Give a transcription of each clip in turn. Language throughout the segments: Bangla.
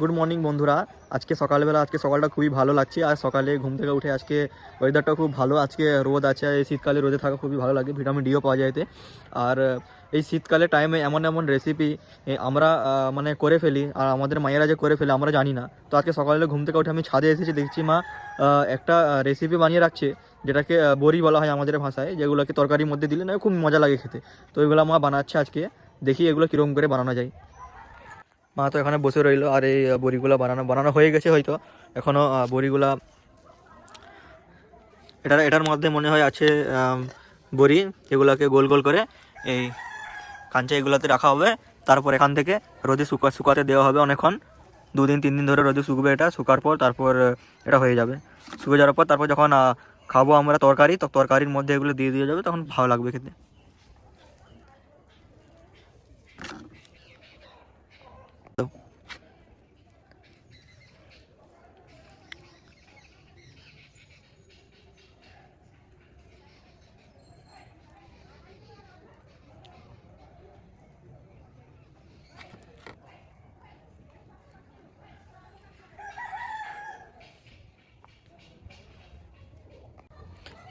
গুড মর্নিং বন্ধুরা। আজকে সকালবেলা সকালটা খুবই ভালো লাগছে। আর সকালে ঘুম থেকে উঠে আজকে ওয়েদারটা খুব ভালো, আজকে রোদ আছে। এই শীতকালে রোদে থাকা খুবই ভালো লাগে, ভিটামিন ডিও পাওয়া যায় এতে। আর এই শীতকালে টাইমে এমন এমন রেসিপি আমরা মানে করে ফেলি, আর আমাদের মায়েরা যে করে ফেলে আমরা জানি না। তো আজকে সকালে ঘুম থেকে উঠে আমি ছাদে এসেছি, দেখছি মা একটা রেসিপি বানিয়ে রাখছে, যেটাকে বড়ি বলা হয় আমাদের ভাষায়, যেগুলোকে তরকারির মধ্যে দিলে না খুব মজা লাগে খেতে। তো এগুলো মা বানাচ্ছে আজকে, দেখি এগুলো কীরকম করে বানানো যায়। মা তো এখানে বসে রইলো, আর এই বড়িগুলো বানানো বানানো হয়ে গেছে হয়তো, এখনও বড়িগুলা এটার মধ্যে মনে হয় আছে বড়ি। এগুলাকে গোল গোল করে এই কাঞ্চা এগুলাতে রাখা হবে, তারপর এখান থেকে রোদে শুকাতে দেওয়া হবে অনেকক্ষণ, 2 দিন 3 দিন ধরে রোদে শুকবে। এটা শুকার পর তারপর এটা হয়ে যাবে। শুকে যাওয়ার পর তারপর যখন খাবো আমরা তরকারি, তো তরকারির মধ্যে এগুলো দিয়ে যাবে, তখন ভালো লাগবে খেতে।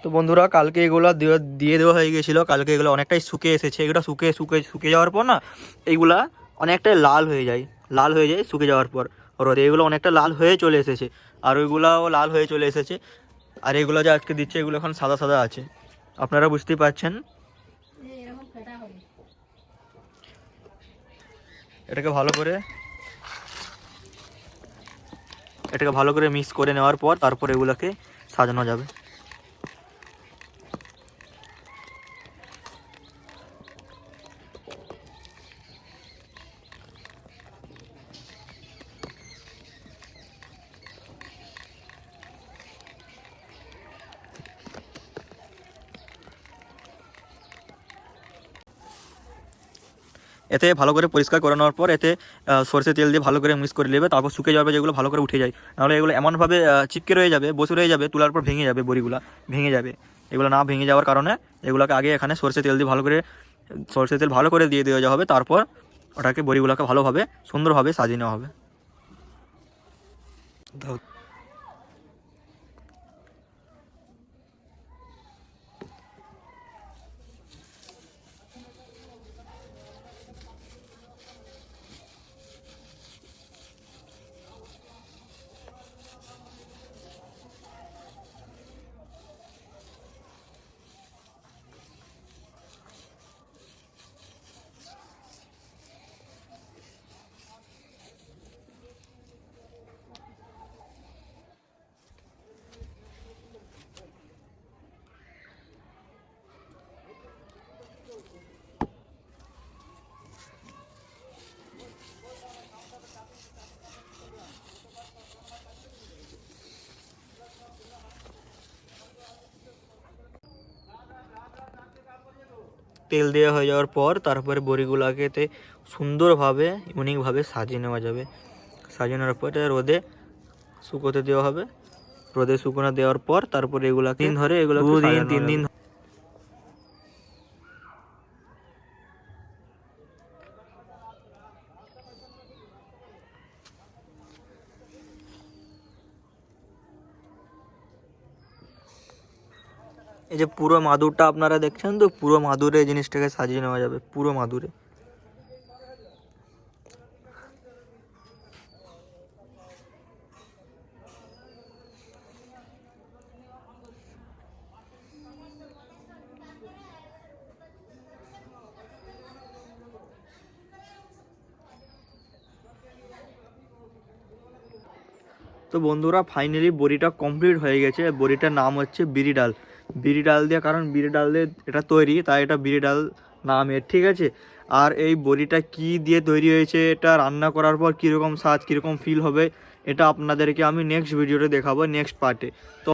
তো বন্ধুরা, কালকে এগুলো দিয়ে দেওয়া হয়ে গেছিলো। কালকে এগুলো অনেকটাই শুকে এসেছে। এগুলো শুকে যাওয়ার পর না, এইগুলা অনেকটাই লাল হয়ে যায় শুকে যাওয়ার পর রোদে। এগুলো অনেকটা লাল হয়ে চলে এসেছে, আর ওইগুলাও লাল হয়ে চলে এসেছে। আর এগুলো যে আজকে দিচ্ছে, এগুলো এখন সাদা সাদা আছে, আপনারা বুঝতেই পারছেন। এটাকে ভালো করে মিক্স করে নেওয়ার পর তারপর এগুলোকে সাজানো যাবে। এতে ভালো করে পরিষ্কার করে নেওয়ার পর এতে সরষে তেল দিয়ে ভালো করে মিক্স করে নেবে, তারপর শুকে যাবে, যেগুলো ভালো করে উঠে যায়। নাহলে এগুলো এমনভাবে চিপকে রয়ে যাবে, বসে রয়ে যাবে, তোলার পর ভেঙে যাবে, বড়িগুলো ভেঙে যাবে। এগুলো না ভেঙে যাওয়ার কারণে এগুলোকে আগে এখানে সরষে তেল ভালো করে দিয়ে দেওয়া হবে, তারপর ওটাকে বড়িগুলোকে ভালোভাবে সুন্দরভাবে সাজিয়ে নেওয়া হবে। তেল দেওয়া হয়ে যাওয়ার পর তারপরে বড়িগুলোকে সুন্দরভাবে ইউনিকভাবে সাজিয়ে নেওয়া যাবে। সাজিয়ে নেওয়ার পর এটা রোদে শুকোতে দেওয়া হবে। রোদে শুকনো দেওয়ার পর তারপরে এগুলাকে 2 দিন 3 দিন এই যে পুরো মাদুরটা আপনারা দেখছেন, তো পুরো মাদুরে এই জিনিসটাকে সাজিয়ে নেওয়া যাবে, পুরো মাদুরে। তো বন্ধুরা, ফাইনালি বড়িটা কমপ্লিট হয়ে গেছে। বড়িটার নাম হচ্ছে বিরি ডাল। বিরি ডাল দিয়ে, কারণ বিরি ডাল দিয়ে এটা তৈরি, তাই এটা বিরি ডাল নামের, ঠিক আছে। আর এই বড়িটা কি দিয়ে তৈরি হয়েছে, এটা রান্না করার পর কীরকম স্বাদ, কীরকম ফিল হবে, এটা আপনাদেরকে আমি নেক্সট ভিডিওতে দেখাবো, নেক্সট পার্টে। তো